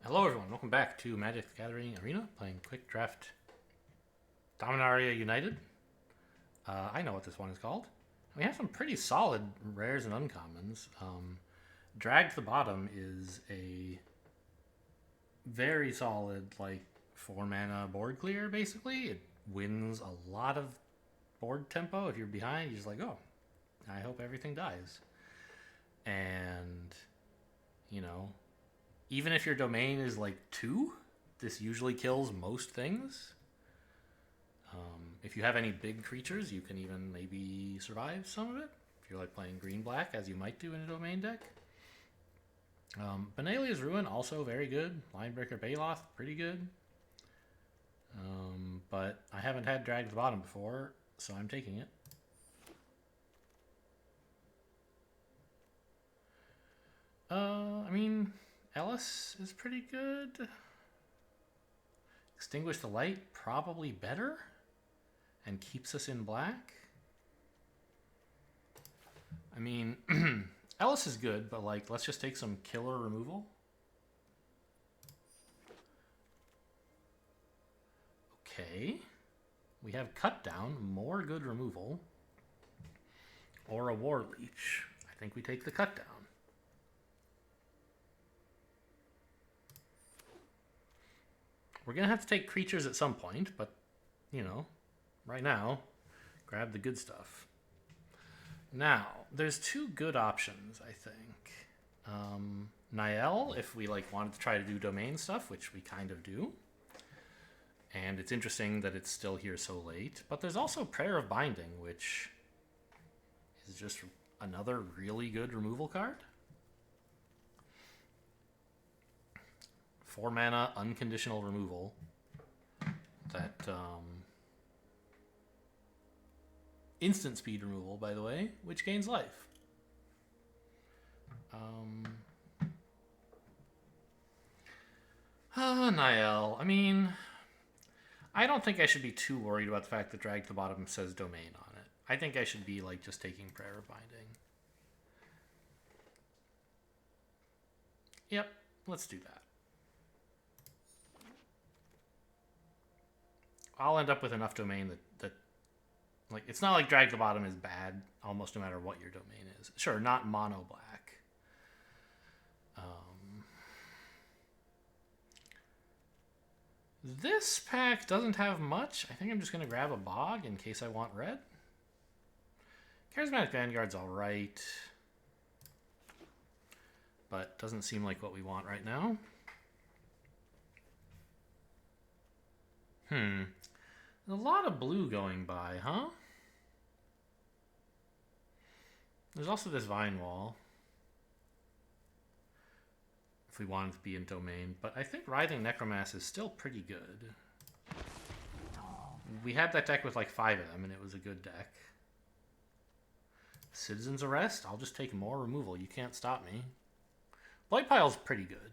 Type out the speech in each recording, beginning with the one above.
Hello everyone, welcome back to Magic the Gathering Arena, playing Quick Draft Dominaria United. I know what this one is called. We have some pretty solid rares and uncommons. Drag to the Bottom is a very solid, 4-mana board clear, basically. It wins a lot of board tempo. If you're behind, you're just like, oh, I hope everything dies. And, even if your domain is 2, this usually kills most things. If you have any big creatures, you can even maybe survive some of it. If you're playing green-black, as you might do in a domain deck. Benalia's Ruin, also very good. Linebreaker Baloth, pretty good. But I haven't had Drag to the Bottom before, so I'm taking it. Ellis is pretty good. Extinguish the Light, probably better. And keeps us in black. Ellis is good, but let's just take some killer removal. Okay. We have Cut Down, more good removal. Or a War Leech. I think we take the Cut Down. We're going to have to take creatures at some point, but, right now, grab the good stuff. Now, there's two good options, I think. Niall, if we wanted to try to do domain stuff, which we kind of do. And it's interesting that it's still here so late. But there's also Prayer of Binding, which is just another really good removal card. 4-mana unconditional removal that instant speed removal, by the way, which gains life. Niall. I don't think I should be too worried about the fact that Drag to the Bottom says domain on it. I think I should be just taking Prayer of Binding. Yep, let's do that. I'll end up with enough domain that it's not like Drag to the Bottom is bad almost no matter what your domain is. Sure, not mono black. This pack doesn't have much. I think I'm just going to grab a Bog in case I want red. Charismatic Vanguard's alright. But doesn't seem like what we want right now. There's a lot of blue going by, huh? There's also this Vine Wall. If we wanted to be in domain. But I think Writhing Necromass is still pretty good. We had that deck with 5 of them, and it was a good deck. Citizen's Arrest? I'll just take more removal. You can't stop me. Blight Pile's pretty good.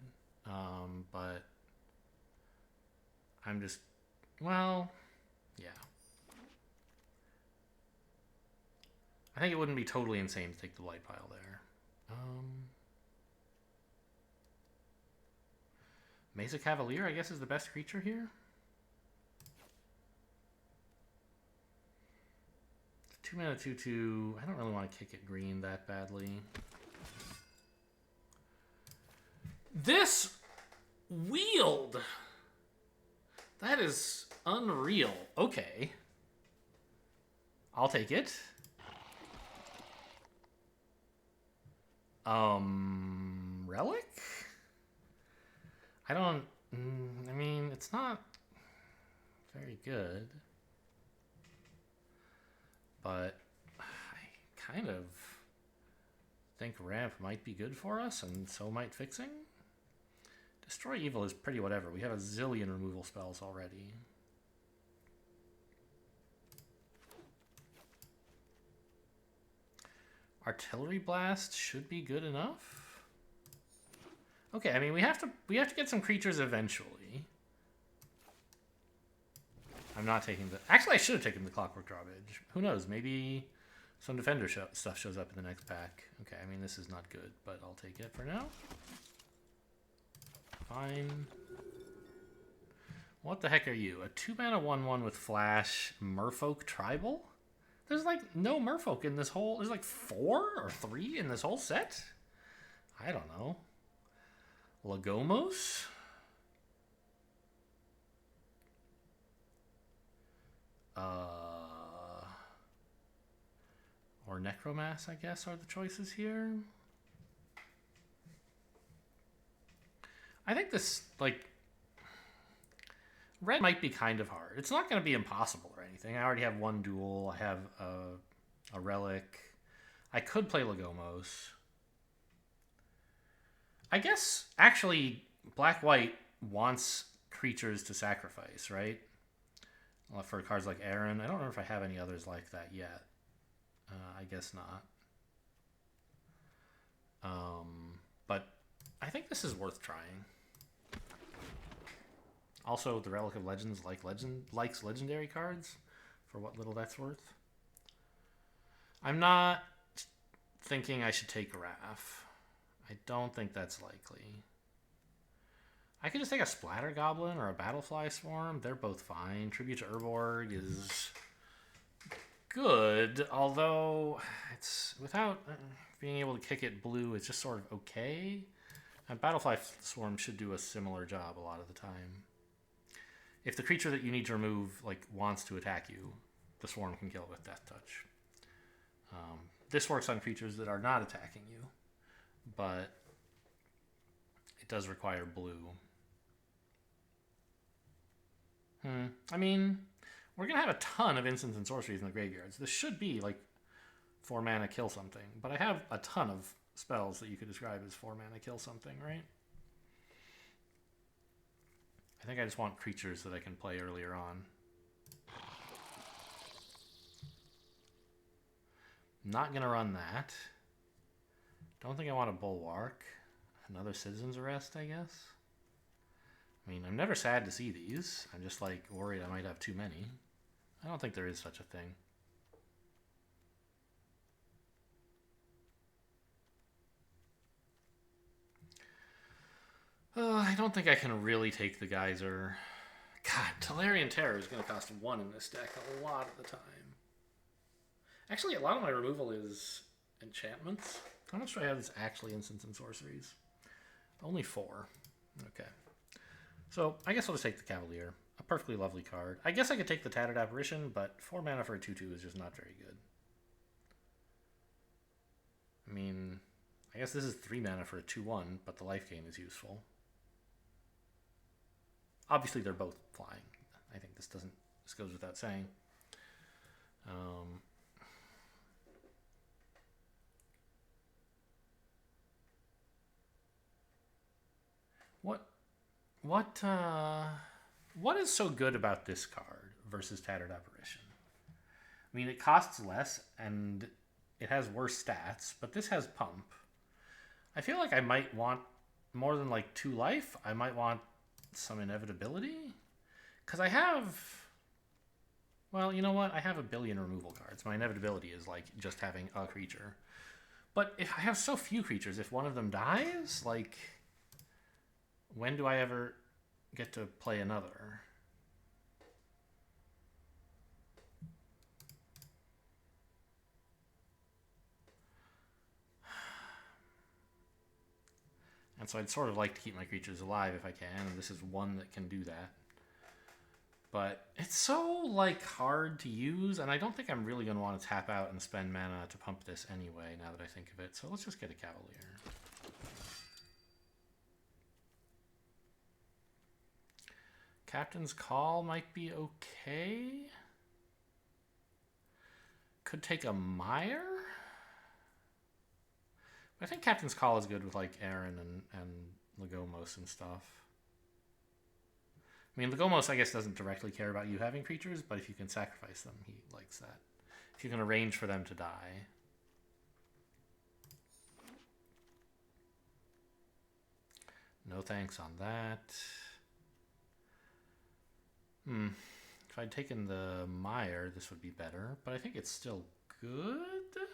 But I'm just... Well, yeah. I think it wouldn't be totally insane to take the Blight Pile there. Mesa Cavalier, I guess, is the best creature here. 2-mana 2/2. I don't really want to kick it green that badly. This Wield! That is unreal. Okay. I'll take it. Relic? It's not very good. But I kind of think ramp might be good for us, and so might fixing. Destroy Evil is pretty whatever. We have a zillion removal spells already. Artillery Blast should be good enough. Okay, we have to get some creatures eventually. I'm not taking the... Actually, I should have taken the Clockwork Drawbridge. Who knows? Maybe some Defender stuff shows up in the next pack. Okay, this is not good, but I'll take it for now. fine. What the heck are you? A 2-mana 1/1 with flash Merfolk Tribal? There's like no Merfolk in this whole... There's like 4 or 3 in this whole set? I don't know. Lagomos? Or Necromass, I guess, are the choices here. I think this, like... Red might be kind of hard. It's not going to be impossible or anything. I already have one duel. I have a relic. I could play Lagomos. I guess, actually, Black-White wants creatures to sacrifice, right? Well, for cards like Aaron. I don't know if I have any others like that yet. I guess not. But I think this is worth trying. Also, the Relic of Legends likes legendary cards, for what little that's worth. I'm not thinking I should take Wrath. I don't think that's likely. I could just take a Splatter Goblin or a Battlefly Swarm. They're both fine. Tribute to Urborg is good, although it's without being able to kick it blue, it's just sort of okay. And Battlefly Swarm should do a similar job a lot of the time. If the creature that you need to remove wants to attack you, the Swarm can kill it with Death Touch. This works on creatures that are not attacking you, but it does require blue. I mean, we're going to have a ton of instants and sorceries in the graveyards. This should be 4 mana kill something, but I have a ton of spells that you could describe as 4 mana kill something, right? I think I just want creatures that I can play earlier on. Not going to run that. Don't think I want a Bulwark. Another Citizen's Arrest, I guess. I mean, I'm never sad to see these. I'm just worried I might have too many. I don't think there is such a thing. I don't think I can really take the Geyser. God, Tolarian Terror is going to cost 1 in this deck a lot of the time. Actually, a lot of my removal is enchantments. How much do I have that's actually instants and sorceries? Only 4. Okay. So, I guess I'll just take the Cavalier. A perfectly lovely card. I guess I could take the Tattered Apparition, but 4 mana for a 2/2 is just not very good. I mean, I guess this is 3 mana for a 2/1, but the life gain is useful. Obviously, they're both flying. I think this goes without saying. What is so good about this card versus Tattered Apparition? I mean, it costs less and it has worse stats, but this has Pump. I feel like I might want more than 2 life. I might want some inevitability. Because I have... Well, you know what? I have a billion removal cards. My inevitability is just having a creature. But if I have so few creatures, if one of them dies, when do I ever get to play another? And so I'd sort of like to keep my creatures alive if I can, and this is one that can do that. But it's so, hard to use, and I don't think I'm really going to want to tap out and spend mana to pump this anyway, now that I think of it. So let's just get a Cavalier. Captain's Call might be okay. Could take a Mire. I think Captain's Call is good with Aaron and Lagomos and stuff. I mean, Lagomos, I guess, doesn't directly care about you having creatures, but if you can sacrifice them, he likes that. If you can arrange for them to die. No thanks on that. If I'd taken the Mire, this would be better, but I think it's still good.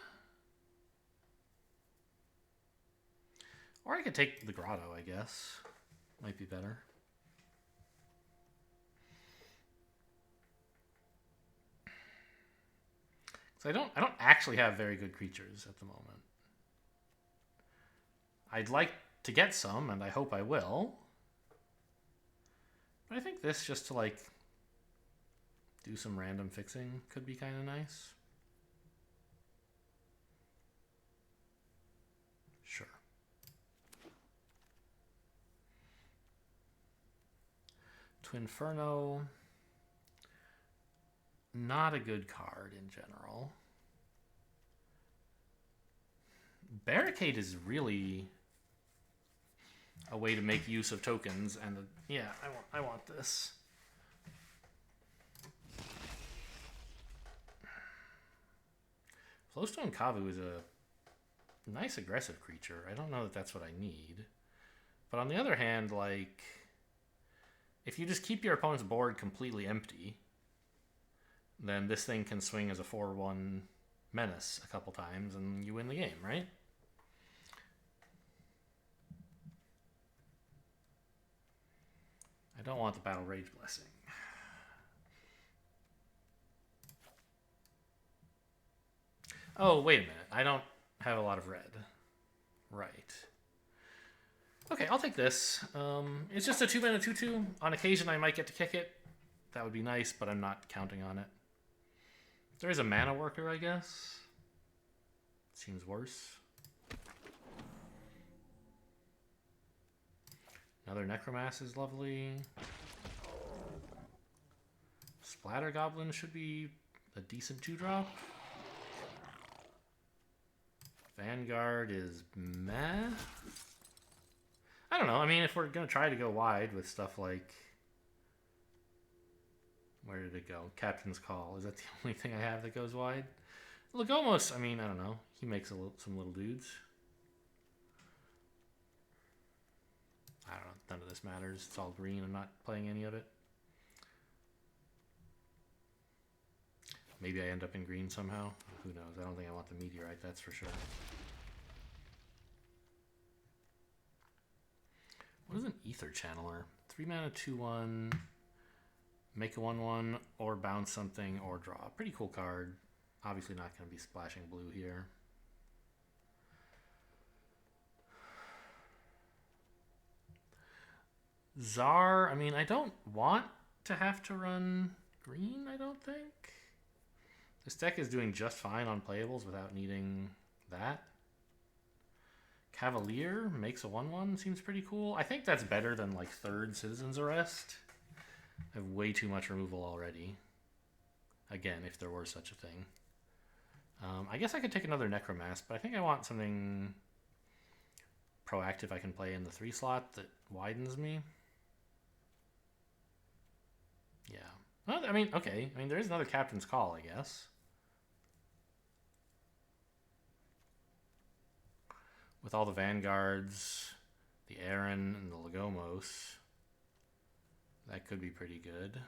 Or I could take the Grotto, I guess. Might be better. So I don't actually have very good creatures at the moment. I'd like to get some, and I hope I will. But I think this, just to like do some random fixing, could be kind of nice. Sure. Twinferno, not a good card in general. Barricade is really a way to make use of tokens, and yeah, I want this. Flowstone Kavu is a nice aggressive creature. I don't know that that's what I need. But on the other hand, like, if you just keep your opponent's board completely empty, then this thing can swing as a 4/1 menace a couple times and you win the game, right? I don't want the Battle Rage Blessing. Oh, wait a minute. I don't have a lot of red. Right. Okay, I'll take this. It's just a 2-mana 2/2. On occasion, I might get to kick it. That would be nice, but I'm not counting on it. There is a mana worker, I guess. Seems worse. Another Necromass is lovely. Splatter Goblin should be a decent 2-drop. Vanguard is meh. I don't know. I mean, if we're going to try to go wide with stuff like... Where did it go? Captain's Call. Is that the only thing I have that goes wide? Lagomos, I mean, I don't know. He makes some little dudes. I don't know. None of this matters. It's all green. I'm not playing any of it. Maybe I end up in green somehow. Who knows? I don't think I want the Meteorite, that's for sure. What is an Ether Channeler? 3-mana 2/1. Make a 1/1 or bounce something or draw. Pretty cool card. Obviously not going to be splashing blue here. Czar, I mean, I don't want to have to run green, I don't think. This deck is doing just fine on playables without needing that. Cavalier makes a 1/1, seems pretty cool. I think that's better than like third Citizen's Arrest. I have way too much removal already. Again, if there were such a thing. I guess I could take another Necromass, but I think I want something proactive I can play in the 3 slot that widens me. Yeah. Well, I mean, okay. I mean, there is another Captain's Call, I guess. With all the Vanguards, the Aaron, and the Lagomos, that could be pretty good.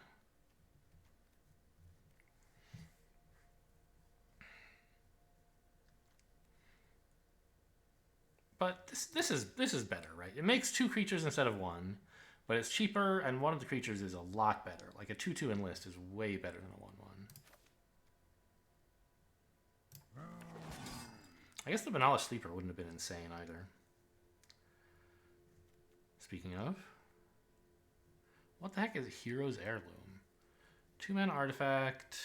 But this is better, right? It makes 2 creatures instead of 1, but it's cheaper, and one of the creatures is a lot better. Like a 2/2 enlist is way better than a 1/1. I guess the Banala Sleeper wouldn't have been insane either. Speaking of, what the heck is Hero's Heirloom? 2-mana artifact.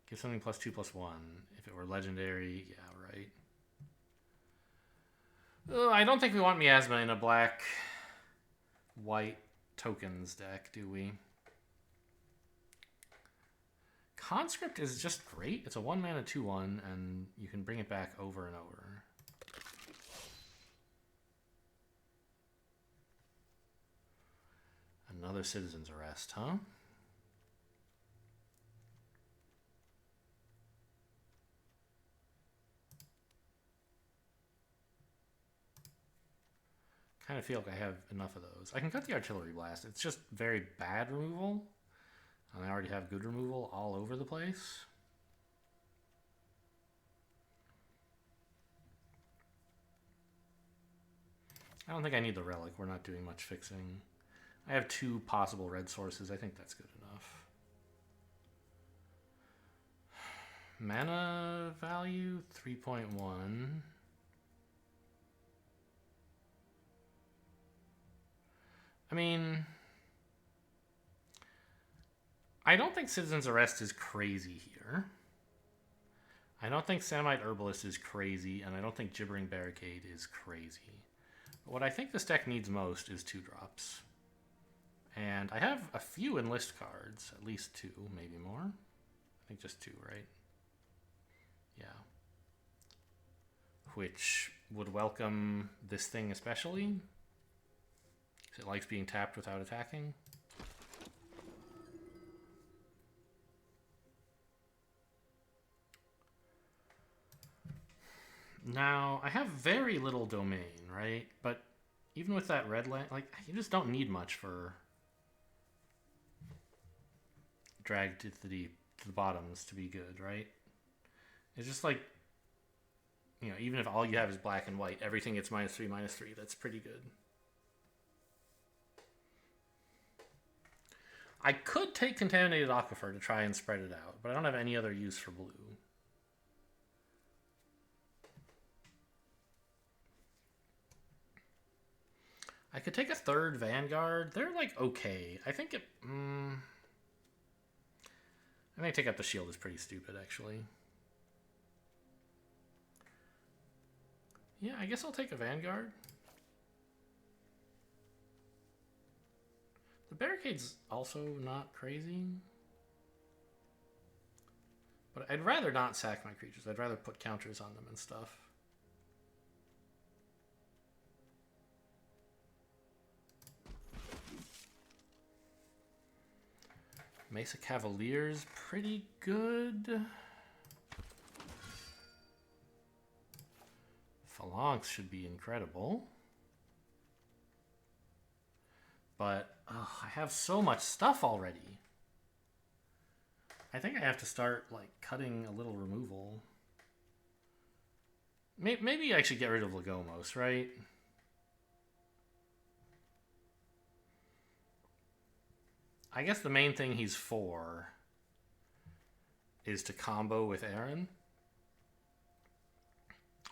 Give something +2/+1. If it were legendary, yeah, right. I don't think we want Miasma in a black-white tokens deck, do we? Conscript is just great. It's a 1-mana 2/1, and you can bring it back over and over. Another Citizen's Arrest, huh? Kind of feel like I have enough of those. I can cut the Artillery Blast. It's just very bad removal. And I already have good removal all over the place. I don't think I need the relic. We're not doing much fixing. I have 2 possible red sources. I think that's good enough. Mana value 3.1. I mean, I don't think Citizen's Arrest is crazy here. I don't think Samite Herbalist is crazy, and I don't think Gibbering Barricade is crazy. But what I think this deck needs most is 2-drops. And I have a few enlist cards, at least 2, maybe more. I think just 2, right? Yeah. Which would welcome this thing especially. It likes being tapped without attacking. Now, I have very little domain, right? But even with that red land, like, you just don't need much for drag to the deep, to the bottoms to be good, right? It's just like, you know, even if all you have is black and white, everything gets -3/-3. That's pretty good. I could take Contaminated Aquifer to try and spread it out, but I don't have any other use for blue. I could take a 3rd Vanguard. They're like okay. I think it. I think take out the shield is pretty stupid, actually. Yeah, I guess I'll take a Vanguard. The barricade's also not crazy. But I'd rather not sack my creatures. I'd rather put counters on them and stuff. Mesa Cavalier's pretty good. Phalanx should be incredible. But I have so much stuff already. I think I have to start like cutting a little removal. Maybe I should get rid of Legomos, right? I guess the main thing he's for is to combo with Aaron.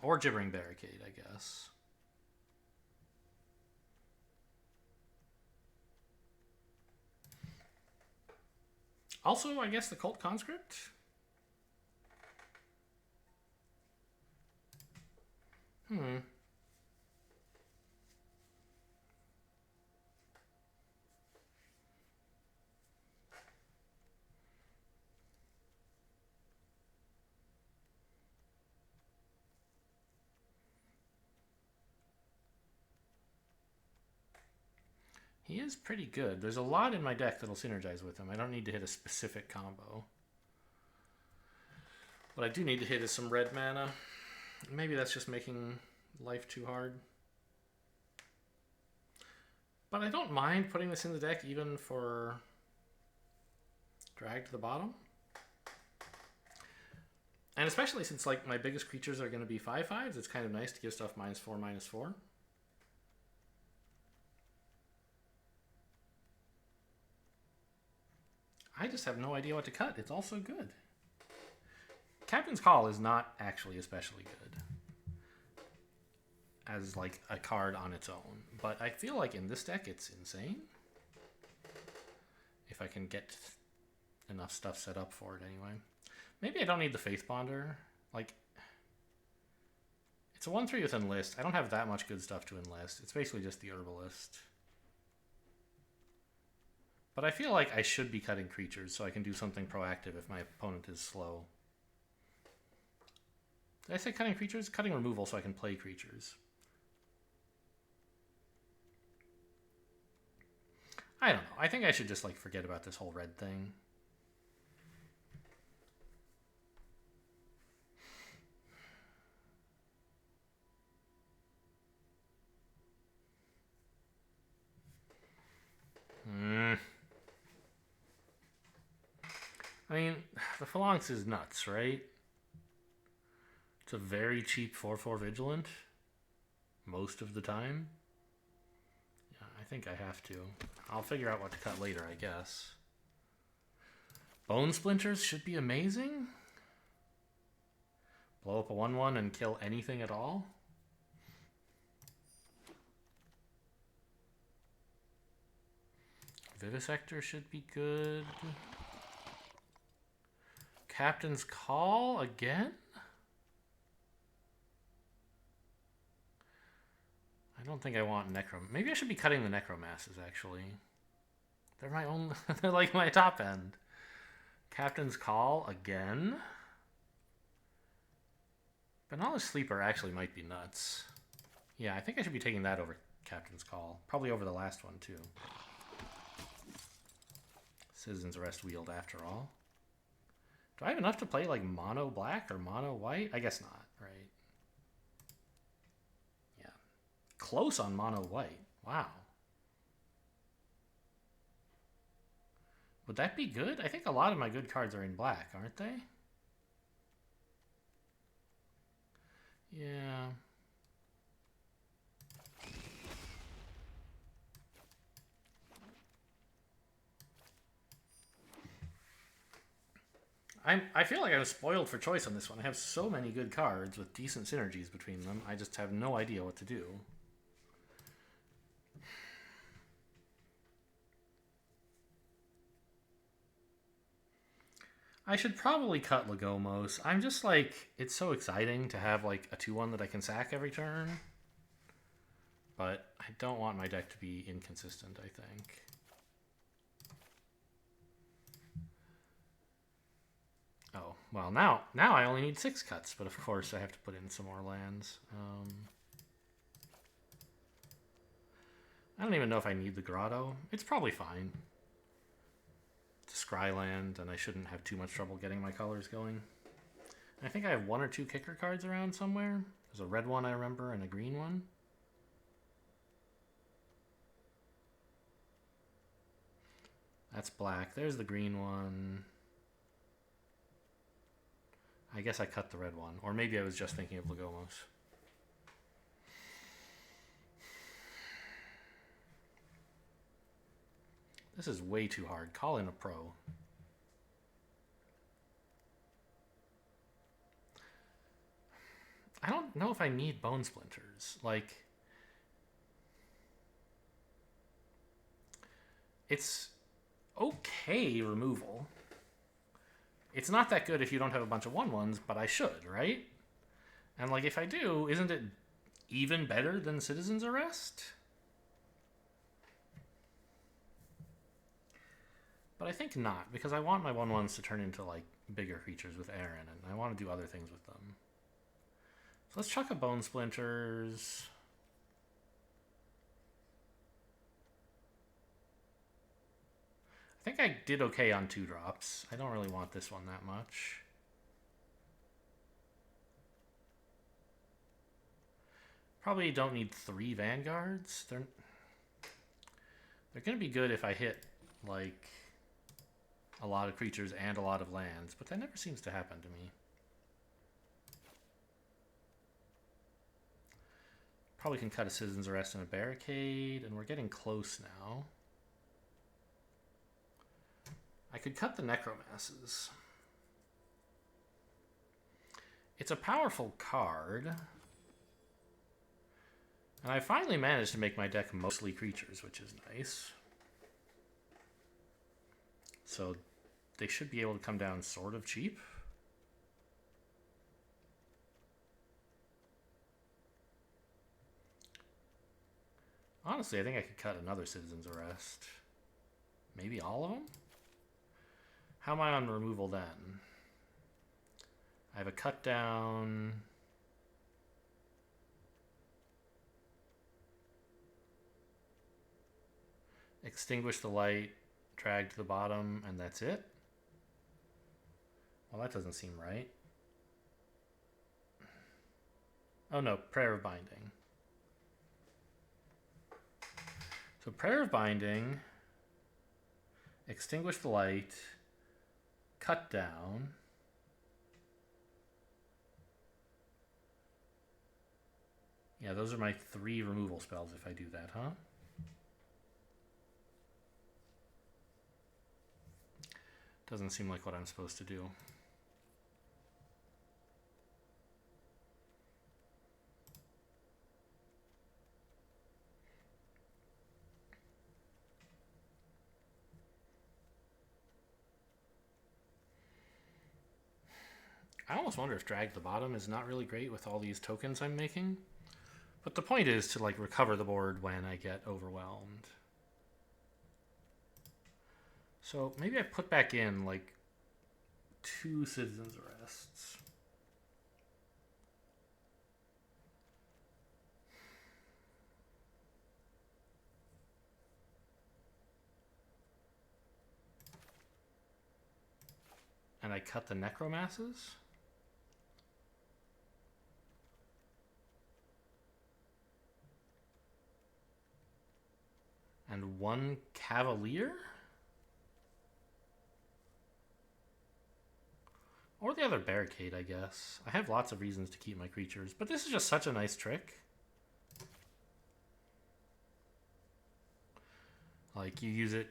Or Gibbering Barricade, I guess. Also, I guess the Cult Conscript. He is pretty good. There's a lot in my deck that'll synergize with him. I don't need to hit a specific combo. What I do need to hit is some red mana. Maybe that's just making life too hard. But I don't mind putting this in the deck even for drag to the bottom. And especially since like my biggest creatures are going to be 5/5s, it's kind of nice to give stuff -4/-4. I just have no idea what to cut. It's all so good. Captain's Call is not actually especially good as like a card on its own, but I feel like in this deck it's insane. If I can get enough stuff set up for it anyway. Maybe I don't need the Faith Bonder. Like, it's a 1/3 with Enlist. I don't have that much good stuff to enlist. It's basically just the Herbalist. But I feel like I should be cutting creatures so I can do something proactive if my opponent is slow. Did I say cutting creatures? Cutting removal so I can play creatures. I don't know. I think I should just like forget about this whole red thing. I mean, the Phalanx is nuts, right? It's a very cheap 4/4 Vigilant most of the time. think I have to. I'll figure out what to cut later, I guess. Bone Splinters should be amazing. Blow up a 1/1 and kill anything at all. Vivisector should be good. Captain's Call again? I don't think I want Necro. Maybe I should be cutting the Necromasses, actually. They're my own. They're like my top end. Captain's Call again? Banala Sleeper actually might be nuts. Yeah, I think I should be taking that over Captain's Call. Probably over the last one, too. Citizen's Arrest wield, after all. Do I have enough to play, like, mono black or mono white? I guess not, right? Yeah. Close on mono white. Wow. Would that be good? I think a lot of my good cards are in black, aren't they? Yeah. I feel like I was spoiled for choice on this one. I have so many good cards with decent synergies between them. I just have no idea what to do. I should probably cut Legomos. I'm just like, it's so exciting to have like a 2/1 that I can sack every turn. But I don't want my deck to be inconsistent, I think. Oh, well, now I only need 6 cuts, but of course I have to put in some more lands. I don't even know if I need the Grotto. It's probably fine. It's a scry land, and I shouldn't have too much trouble getting my colors going. I think I have 1 or 2 kicker cards around somewhere. There's a red one I remember and a green one. That's black. There's the green one. I guess I cut the red one. Or maybe I was just thinking of Legomos. This is way too hard. Call in a pro. I don't know if I need Bone Splinters. Like, it's okay removal. It's not that good if you don't have a bunch of 1/1s, but I should, right? And like, if I do, isn't it even better than Citizen's Arrest? But I think not, because I want my 1/1s to turn into like bigger creatures with Aaron, and I want to do other things with them. So let's chuck a Bone Splinters. I think I did okay on 2-drops. I don't really want this one that much. Probably don't need 3 Vanguards. They're going to be good if I hit, like, a lot of creatures and a lot of lands, but that never seems to happen to me. Probably can cut a Citizen's Arrest and a Barricade, and we're getting close now. I could cut the Necromasses. It's a powerful card. And I finally managed to make my deck mostly creatures, which is nice. So they should be able to come down sort of cheap. Honestly, I think I could cut another Citizen's Arrest. Maybe all of them? How am I on removal then? I have a cut down. Extinguish the light, drag to the bottom, and that's it? Well, that doesn't seem right. Oh no, Prayer of Binding. So Prayer of Binding, extinguish the light, cut down. Yeah, those are my 3 removal spells if I do that, huh? Doesn't seem like what I'm supposed to do. I almost wonder if drag to the bottom is not really great with all these tokens I'm making. But the point is to like recover the board when I get overwhelmed. So maybe I put back in like 2 citizens arrests. And I cut the necromasses. And 1 cavalier? Or the other barricade, I guess. I have lots of reasons to keep my creatures, but this is just such a nice trick. Like, you use it,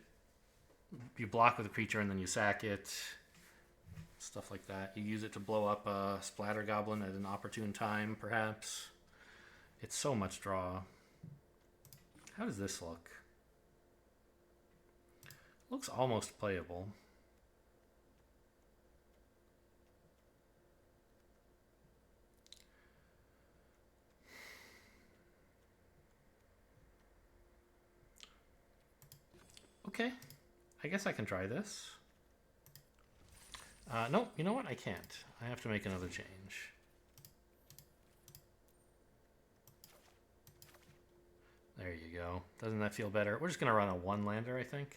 you block with a creature and then you sack it. Stuff like that. You use it to blow up a splatter goblin at an opportune time, perhaps. It's so much draw. How does this look? Looks almost playable. Okay, I guess I can try this. No, you know what? I can't. I have to make another change. There you go. Doesn't that feel better? We're just going to run a 1-lander, I think.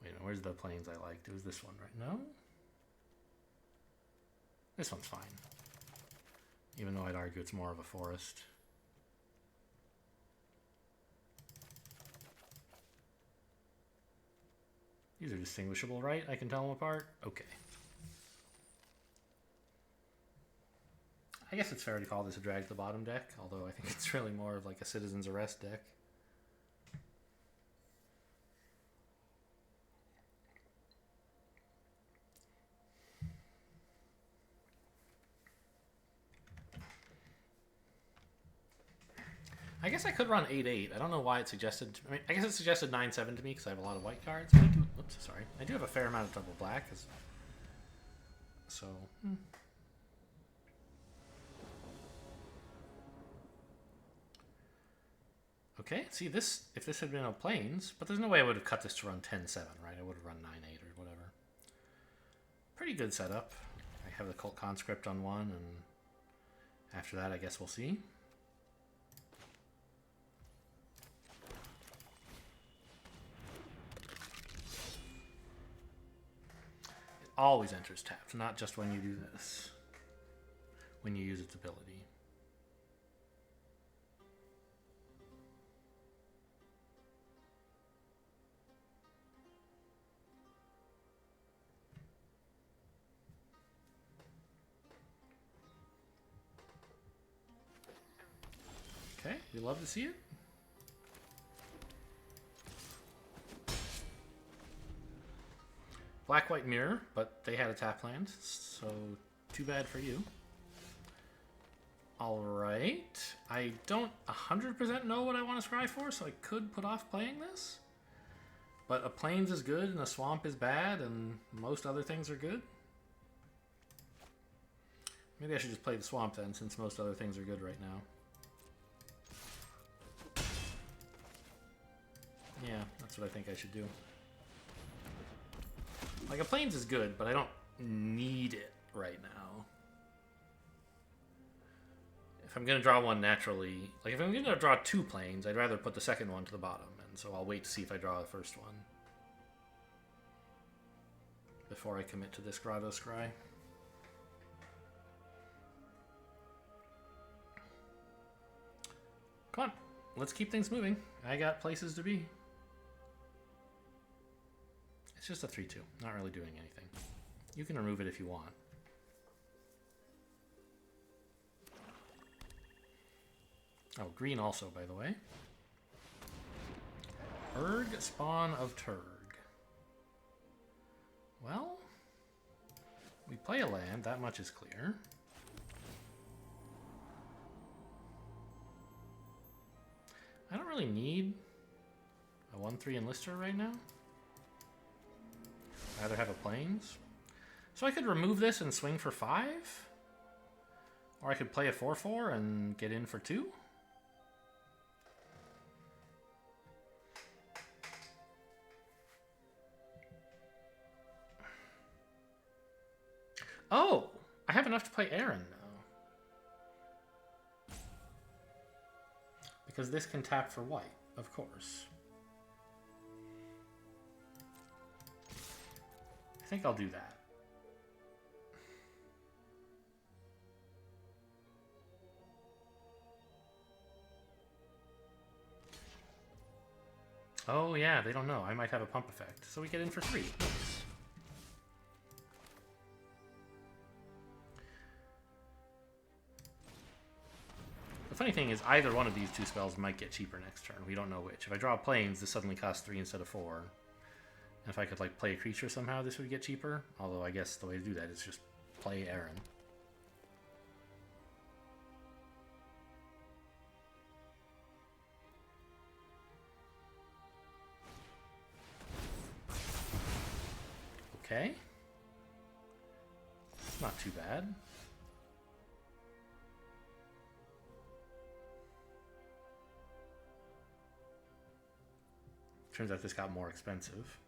Wait, where's the planes I liked? It was this one, right? No? This one's fine. Even though I'd argue it's more of a forest. These are distinguishable, right? I can tell them apart? Okay. I guess it's fair to call this a drag to the bottom deck, although I think it's really more of like a citizen's arrest deck. I guess I could run 8-8. I don't know why it suggested... I mean, I guess it suggested 9-7 to me because I have a lot of white cards. But I do, oops, sorry. I do have a fair amount of double black. So... Okay, see this, if this had been a plains, but there's no way I would have cut this to run 10-7, right? I would have run 9-8 or whatever. Pretty good setup. I have the Cult Conscript on 1, and after that, I guess we'll see. It always enters tapped, not just when you do this. When you use its ability. Okay, we love to see it. Black-white mirror, but they had a tap land, so too bad for you. Alright, I don't 100% know what I want to scry for, so I could put off playing this. But a plains is good and a swamp is bad, and most other things are good. Maybe I should just play the swamp then, since most other things are good right now. Yeah, that's what I think I should do. Like, a plains is good, but I don't need it right now. If I'm going to draw one naturally... Like, if I'm going to draw 2 plains, I'd rather put the second one to the bottom. And so I'll wait to see if I draw the first one. Before I commit to this Grotto Scry. Come on, let's keep things moving. I got places to be. It's just a 3-2, not really doing anything. You can remove it if you want. Oh, green also, by the way. Urg, Spawn of Turg. Well, we play a land, that much is clear. I don't really need a 1/3 enlister right now. I'd rather have a plains. So I could remove this and swing for 5. Or I could play a 4/4 and get in for 2. Oh! I have enough to play Aaron now. Because this can tap for white, of course. I think I'll do that. Oh yeah, they don't know. I might have a pump effect. So we get in for 3. Nice. The funny thing is either one of these 2 spells might get cheaper next turn. We don't know which. If I draw plains, this suddenly costs 3 instead of 4. And if I could like play a creature somehow, this would get cheaper. Although I guess the way to do that is just play Aaron. Okay. Not too bad. Turns out this got more expensive.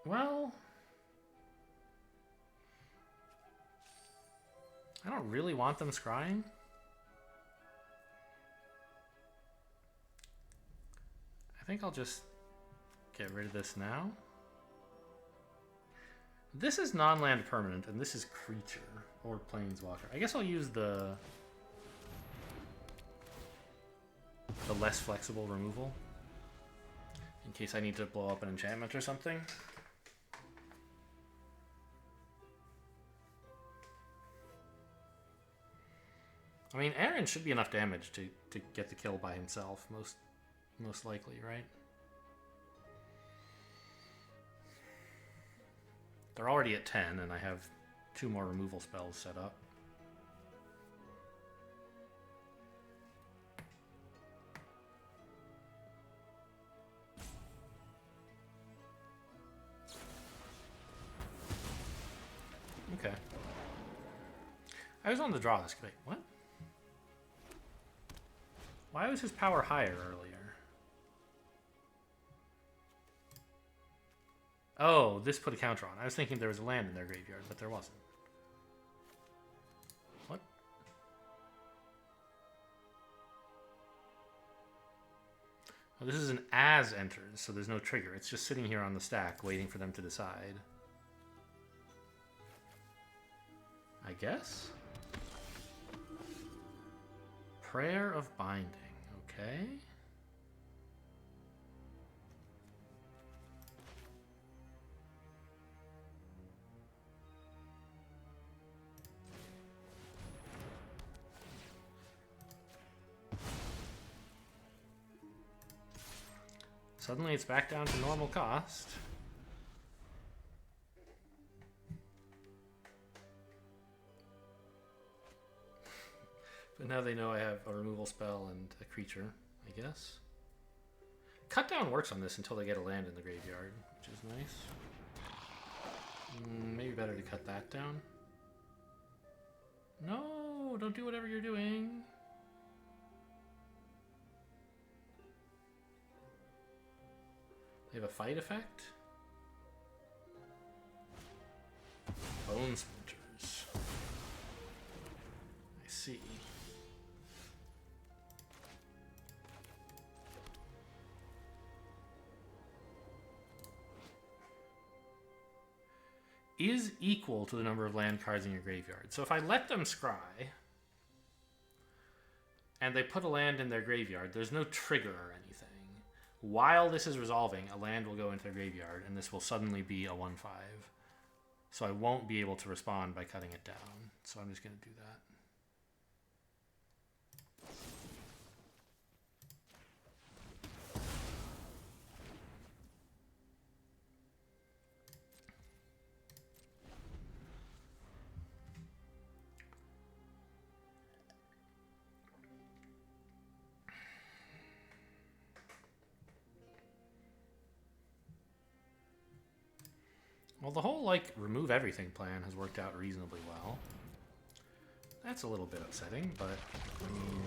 Well, I don't really want them scrying. I think I'll just get rid of this now. This is non-land permanent, and this is creature or planeswalker. I guess I'll use the less flexible removal in case I need to blow up an enchantment or something. I mean, Aaron should be enough damage to get the kill by himself, most likely, right? They're already at 10, and I have 2 more removal spells set up. Okay. I was on the draw this. Wait, what? Why was his power higher earlier? Oh, this put a counter on. I was thinking there was a land in their graveyard, but there wasn't. What? Oh, this is an as enters, so there's no trigger. It's just sitting here on the stack, waiting for them to decide. I guess? Prayer of Binding. Okay. Suddenly it's back down to normal cost. But now they know I have a removal spell and a creature, I guess. Cut down works on this until they get a land in the graveyard, which is nice. Maybe better to cut that down. No, don't do whatever you're doing. They have a fight effect? Bone Splinters. I see. Is equal to the number of land cards in your graveyard. So if I let them scry, and they put a land in their graveyard, there's no trigger or anything. While this is resolving, a land will go into their graveyard, and this will suddenly be a 1/5. So I won't be able to respond by cutting it down. So I'm just going to do that. Well, the whole, like, remove everything plan has worked out reasonably well. That's a little bit upsetting, but, I mean,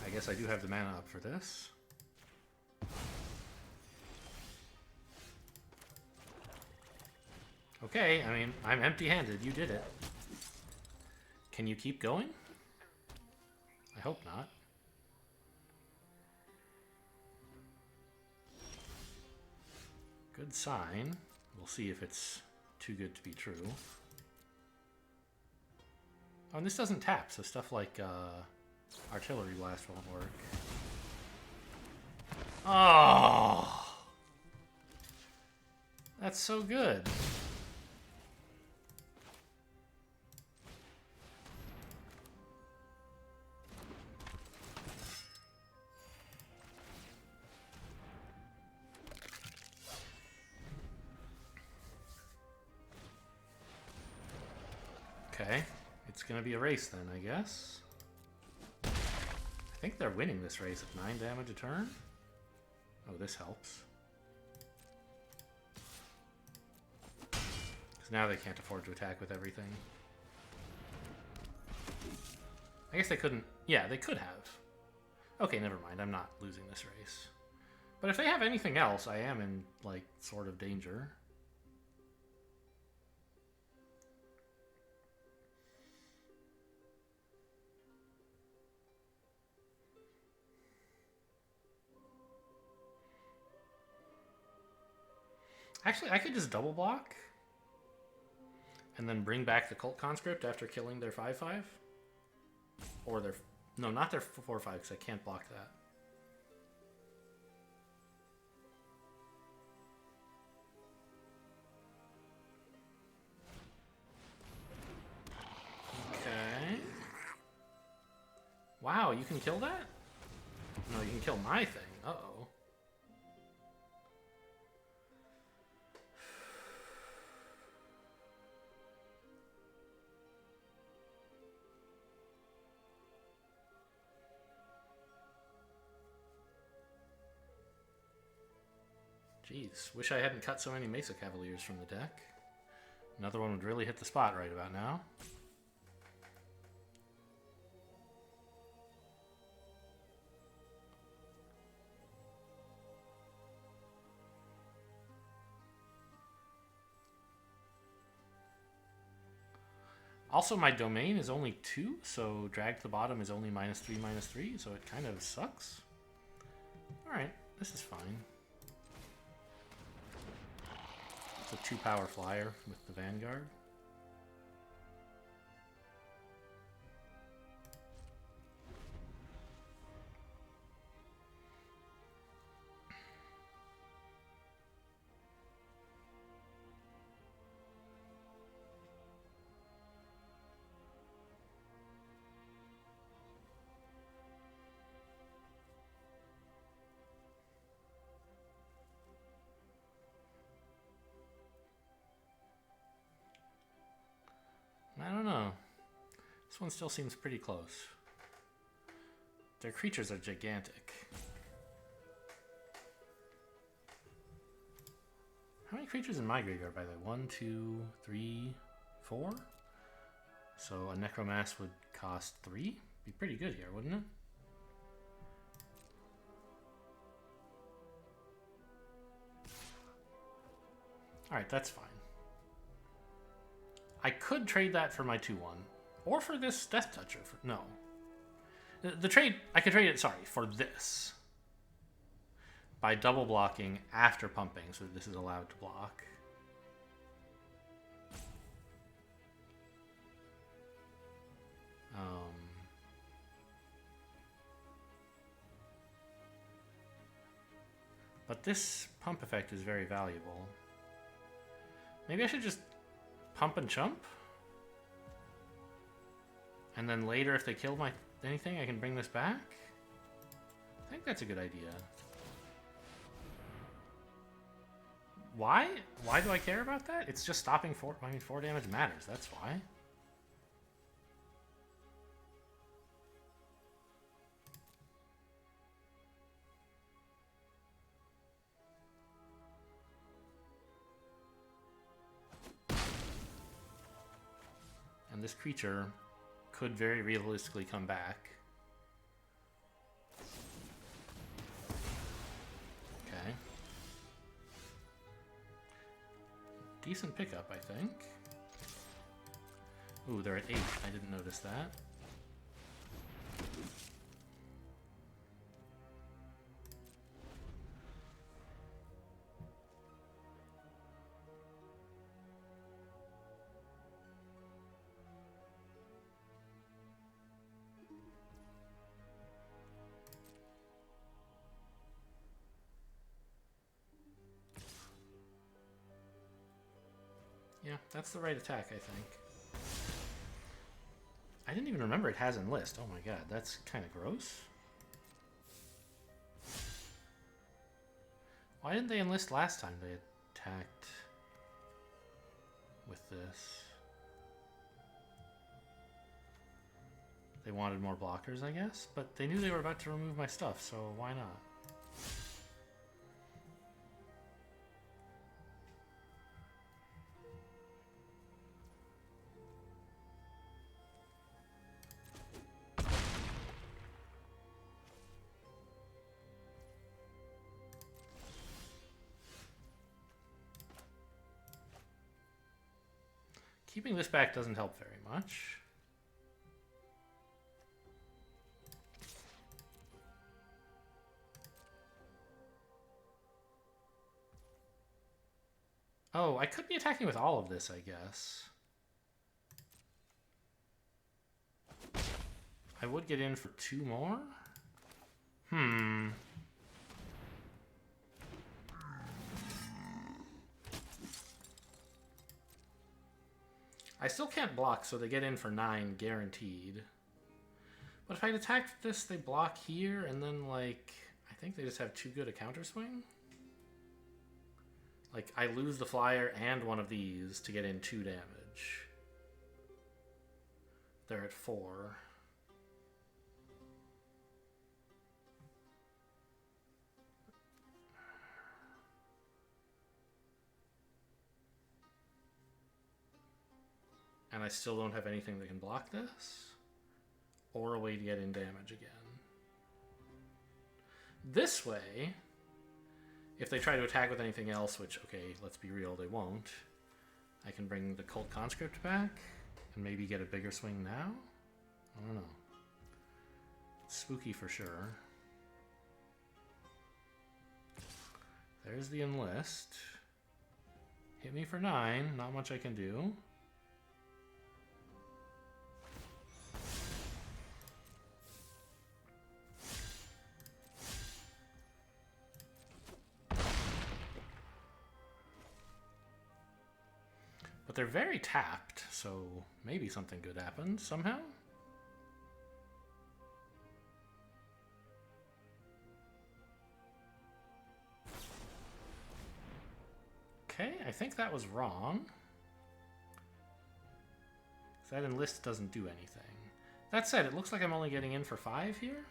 I guess I do have the mana up for this. Okay, I mean, I'm empty-handed. You did it. Can you keep going? I hope not. Good sign. We'll see if it's too good to be true. Oh, and this doesn't tap, so stuff like artillery blast won't work. Oh! That's so good. Okay, it's gonna be a race then, I guess. I think they're winning this race at 9 damage a turn. Oh, this helps. Because now they can't afford to attack with everything. I guess they couldn't... Yeah, they could have. Okay, never mind. I'm not losing this race. But if they have anything else, I am in, like, sort of danger. Actually, I could just double block and then bring back the Cult Conscript after killing their 5/5. Or their... No, not their 4/5, because I can't block that. Okay. Wow, you can kill that? No, you can kill my thing. Uh-oh. Jeez, wish I hadn't cut so many Mesa Cavaliers from the deck. Another one would really hit the spot right about now. Also, my domain is only 2, so drag to the bottom is only -3/-3, so it kind of sucks. Alright, this is fine. It's a 2-power flyer with the Vanguard. I don't know. This one still seems pretty close. Their creatures are gigantic. How many creatures in my graveyard, by the way? 1, 2, 3, 4? So a Necromass would cost 3? Be pretty good here, wouldn't it? Alright, that's fine. I could trade that for my 2/1. Or for this Death Toucher. No. The trade... I could trade it, sorry, for this. By double blocking after pumping, so this is allowed to block. But this pump effect is very valuable. Maybe I should just pump and chump? And then later, if they kill my anything, I can bring this back? I think that's a good idea. Why? Why do I care about that? It's just stopping 4... I mean, 4 damage matters, that's why. And this creature could very realistically come back. Okay. Decent pickup, I think. Ooh, they're at 8. I didn't notice that. Yeah, that's the right attack, I think. I didn't even remember it has enlist. Oh my god, that's kind of gross. Why didn't they enlist last time they attacked with this? They wanted more blockers, I guess? But they knew they were about to remove my stuff, so why not? Keeping this back doesn't help very much. Oh, I could be attacking with all of this, I guess. I would get in for 2 more? I still can't block, so they get in for 9, guaranteed. But if I attack this, they block here, and then, like, I think they just have too good a counter swing. Like, I lose the flyer and one of these to get in 2 damage. They're at 4. And I still don't have anything that can block this. Or a way to get in damage again. This way, if they try to attack with anything else, which, okay, let's be real, they won't, I can bring the Cult Conscript back and maybe get a bigger swing now? I don't know. It's spooky for sure. There's the enlist. Hit me for 9, not much I can do. But they're very tapped, so maybe something good happened somehow. Okay, I think that was wrong. That enlist doesn't do anything. That said, it looks like I'm only getting in for 5 here.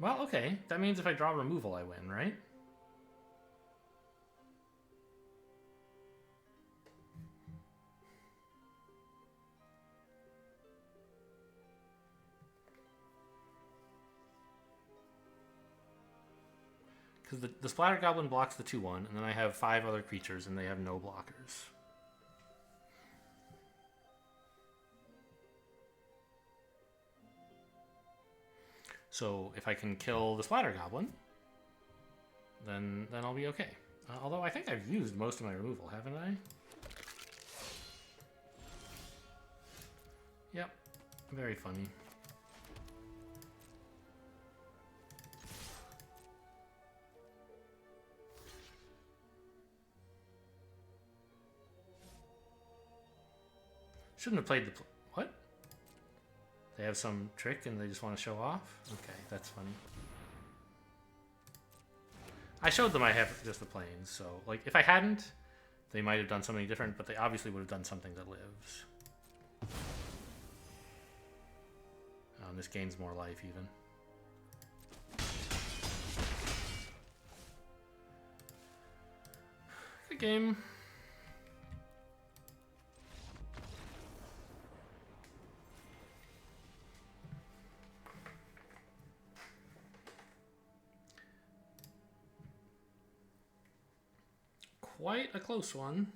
Well, okay. That means if I draw removal, I win, right? Because the Splatter Goblin blocks the 2/1, and then I have 5 other creatures, and they have no blockers. So if I can kill the Splatter Goblin, then I'll be okay. Although I think I've used most of my removal, haven't I? Yep. Very funny. Shouldn't have played the... What? They have some trick and they just want to show off? Okay, that's funny. I showed them I have just the planes, so... Like, if I hadn't, they might have done something different, but they obviously would have done something that lives. This gains more life, even. Good game. Quite a close one.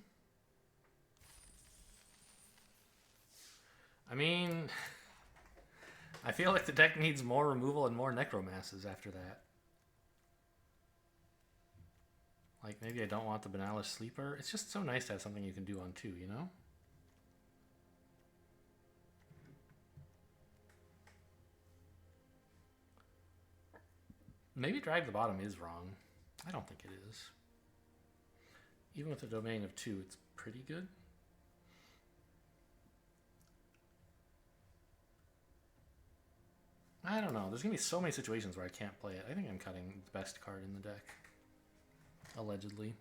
I mean, I feel like the deck needs more removal and more necromasses after that. Like, maybe I don't want the Banalish Sleeper. It's just so nice to have something you can do on 2, you know? Maybe Drag the Bottom is wrong. I don't think it is. Even with a domain of 2, it's pretty good. I don't know. There's going to be so many situations where I can't play it. I think I'm cutting the best card in the deck. Allegedly.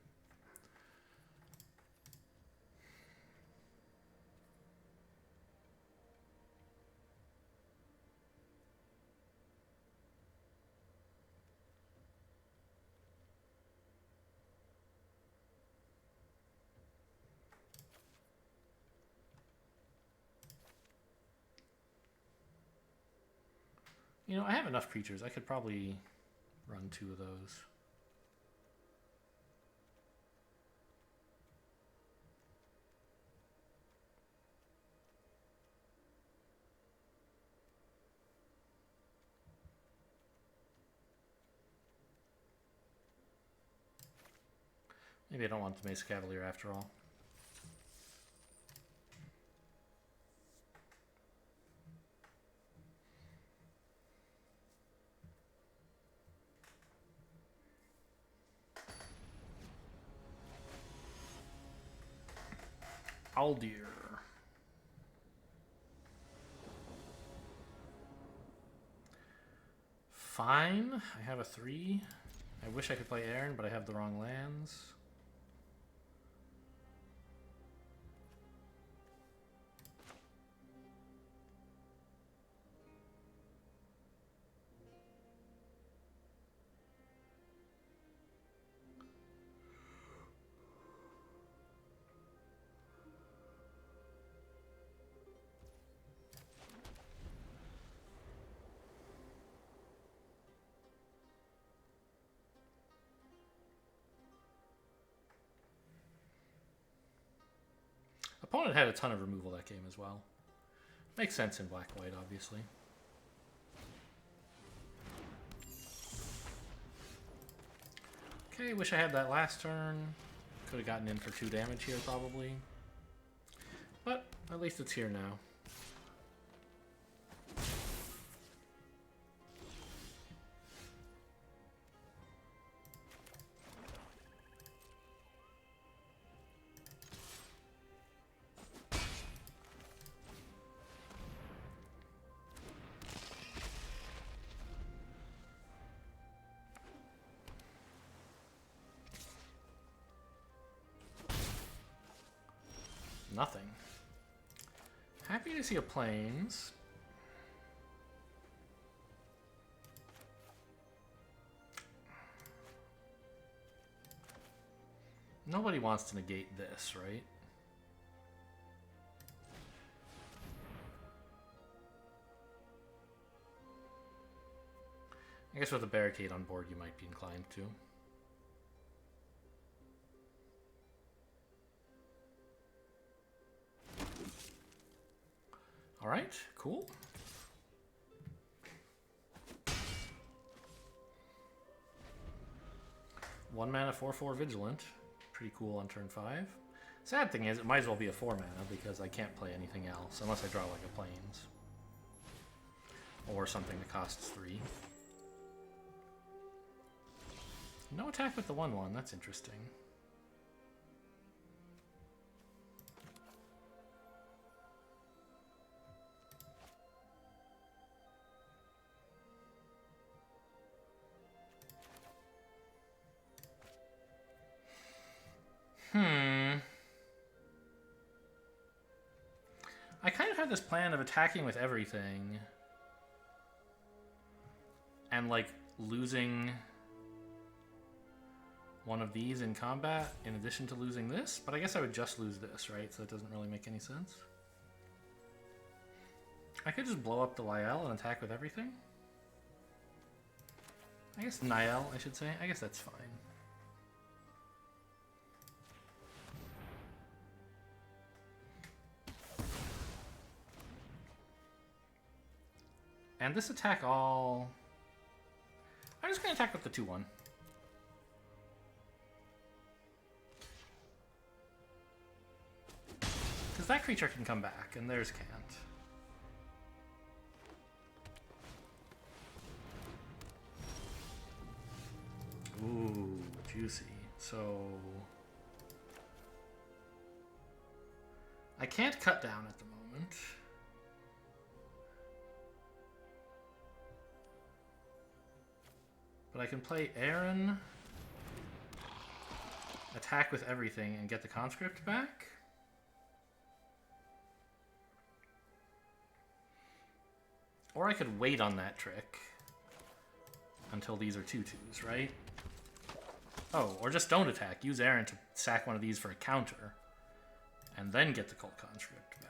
You know, I have enough creatures. I could probably run 2 of those. Maybe I don't want the Mesa Cavalier after all. Aldir. Fine. I have a 3. I wish I could play Aaron, but I have the wrong lands. Opponent had a ton of removal that game as well. Makes sense in black-white, obviously. Okay, wish I had that last turn. Could have gotten in for 2 damage here, probably. But at least it's here now. Nothing. Happy to see a plains. Nobody wants to negate this, right? I guess with a barricade on board, you might be inclined to. All right, cool. 1 mana 4/4 Vigilant. Pretty cool on turn 5. Sad thing is, it might as well be a 4 mana because I can't play anything else unless I draw like a Plains. Or something that costs 3. No attack with the 1/1, that's interesting. I kind of had this plan of attacking with everything and like losing one of these in combat in addition to losing this, but I guess I would just lose this, right? So it doesn't really make any sense. I could just blow up the Lyell and attack with everything. I guess Niall, I should say. I guess that's fine. And this attack all... I'm just going to attack with the 2/1. Because that creature can come back, and theirs can't. Ooh, juicy. So... I can't cut down at the moment. But I can play Aaron, attack with everything, and get the conscript back. Or I could wait on that trick until these are 2/2s, right? Oh, or just don't attack. Use Aaron to sack one of these for a counter, and then get the Cult Conscript back.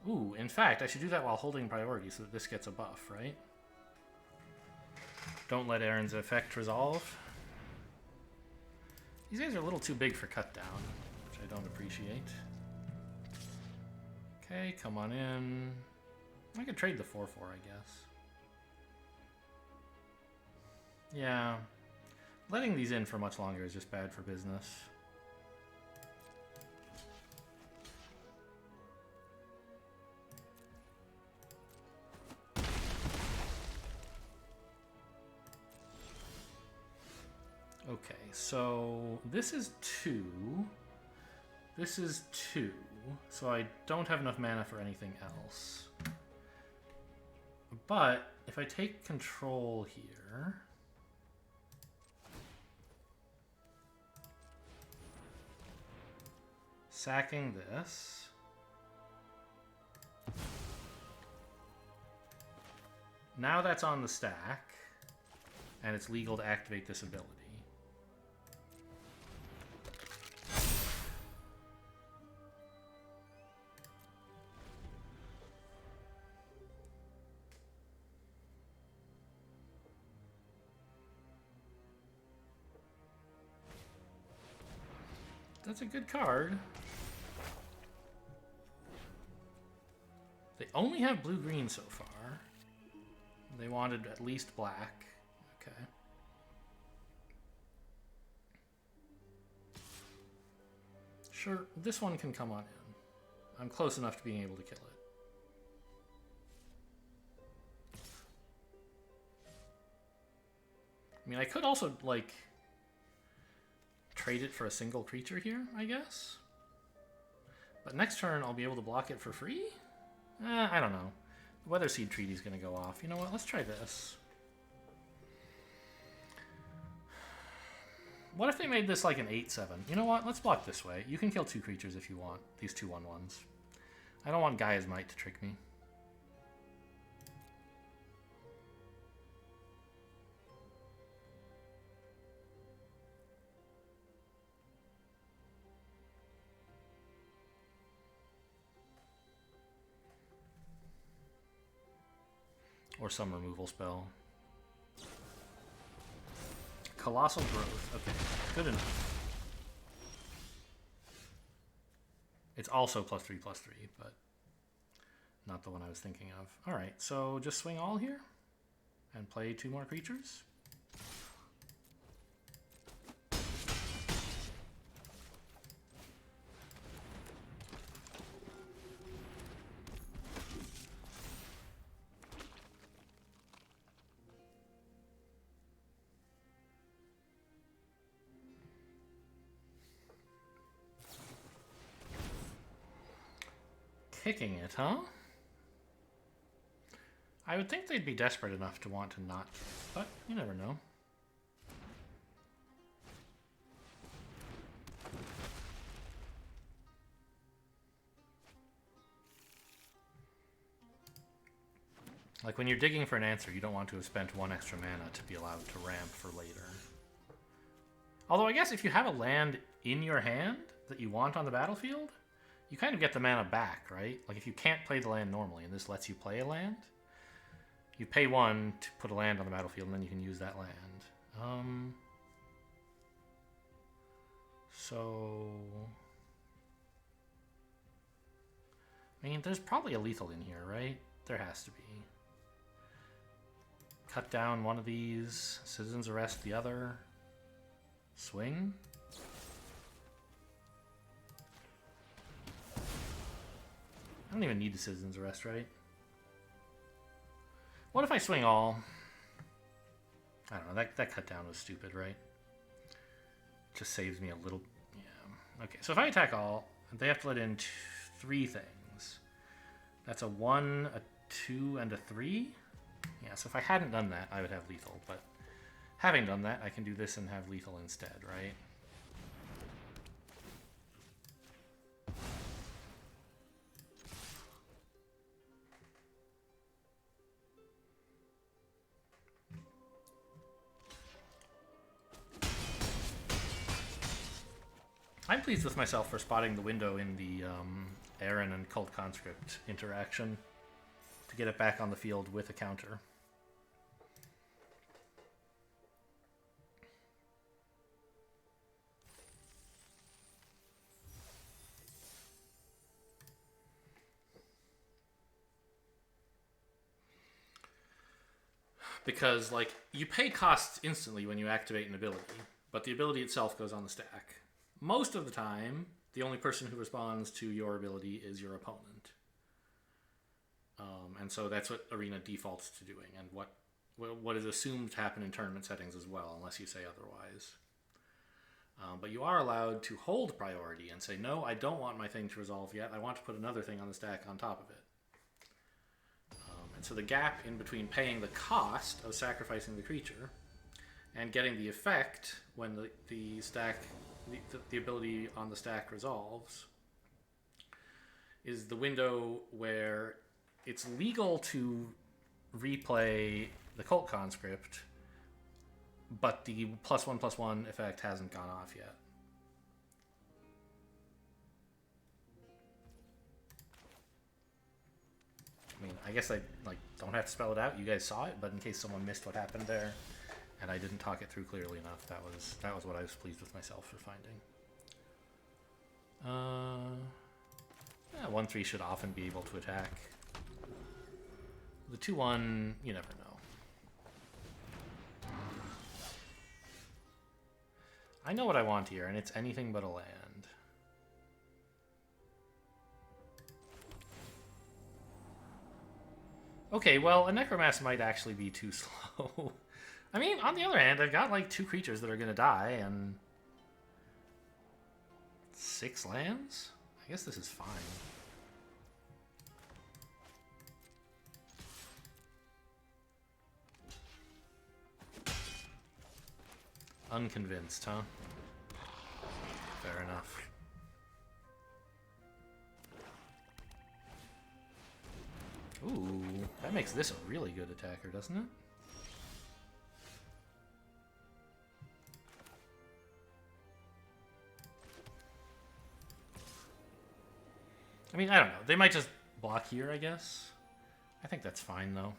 Ooh, in fact, I should do that while holding priority so that this gets a buff, right? Don't let Aaron's effect resolve. These guys are a little too big for cut down, which I don't appreciate. Okay, come on in. I could trade the 4/4, I guess. Yeah. Letting these in for much longer is just bad for business. Okay, so this is 2. This is 2. So I don't have enough mana for anything else. But if I take control here... Sacking this... Now that's on the stack, and it's legal to activate this ability. That's a good card. They only have blue-green so far. They wanted at least black. Okay. Sure, this one can come on in. I'm close enough to being able to kill it. I mean, I could also, like... trade it for a single creature here, I guess. But next turn, I'll be able to block it for free? I don't know. The Weather Seed Treaty's gonna go off. You know what? Let's try this. What if they made this like an 8/7? You know what? Let's block this way. You can kill 2 creatures if you want. These 2/1/1s. I don't want Gaia's Might to trick me. Or some removal spell. Colossal Growth. Okay, good enough. It's also +3/+3, but not the one I was thinking of. All right, so just swing all here and play 2 more creatures. Kicking it, huh? I would think they'd be desperate enough to want to not, but you never know. Like when you're digging for an answer, you don't want to have spent 1 extra mana to be allowed to ramp for later. Although I guess if you have a land in your hand that you want on the battlefield, you kind of get the mana back, right? Like if you can't play the land normally and this lets you play a land, you pay 1 to put a land on the battlefield and then you can use that land. So... I mean, there's probably a lethal in here, right? There has to be. Cut down one of these, Citizen's Arrest the other. Swing? I don't even need the Citizen's Arrest, right? What if I swing all? I don't know, that cut down was stupid, right? Just saves me a little... Yeah. Okay, so if I attack all, they have to let in 3 things. That's a 1, a 2, and a 3? Yeah, so if I hadn't done that, I would have lethal, but having done that, I can do this and have lethal instead, right? I'm pleased with myself for spotting the window in the Aaron and Cult Conscript interaction to get it back on the field with a counter. Because, like, you pay costs instantly when you activate an ability, but the ability itself goes on the stack. Most of the time, the only person who responds to your ability is your opponent. And so that's what Arena defaults to doing, and what is assumed to happen in tournament settings as well, unless you say otherwise. But you are allowed to hold priority and say, no, I don't want my thing to resolve yet. I want to put another thing on the stack on top of it. And so the gap in between paying the cost of sacrificing the creature and getting the effect when the stack, the ability on the stack resolves, is the window where it's legal to replay the Cult Conscript, but the +1/+1 effect hasn't gone off yet. I mean, I guess I don't have to spell it out. You guys saw it, but in case someone missed what happened there, and I didn't talk it through clearly enough, that was what I was pleased with myself for finding. Yeah, 1/3 should often be able to attack. The 2/1, you never know. I know what I want here, and it's anything but a land. Okay, well, a Necromass might actually be too slow. I mean, on the other hand, I've got like 2 creatures that are going to die, and 6 lands? I guess this is fine. Unconvinced, huh? Fair enough. Ooh, that makes this a really good attacker, doesn't it? I mean, I don't know. They might just block here, I guess. I think that's fine, though.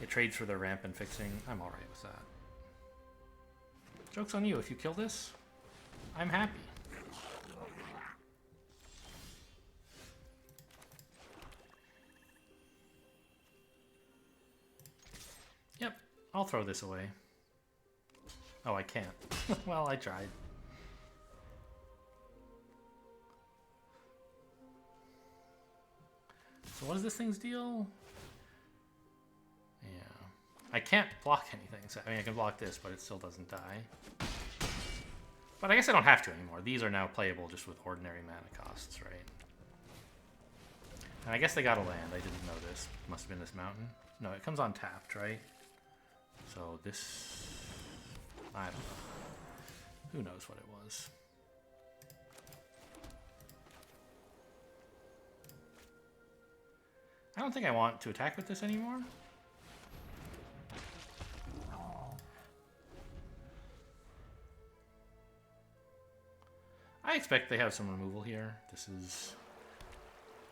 It trades for their ramp and fixing. I'm alright with that. Joke's on you. If you kill this, I'm happy. Yep, I'll throw this away. Oh, I can't. Well, I tried. So what is this thing's deal? Yeah. I can't block anything. So, I mean, I can block this, but it still doesn't die. But I guess I don't have to anymore. These are now playable just with ordinary mana costs, right? And I guess they got a land. I didn't know this. Must have been this mountain. No, it comes on tapped, right? So this... I don't know. Who knows what it was. I don't think I want to attack with this anymore. I expect they have some removal here. This is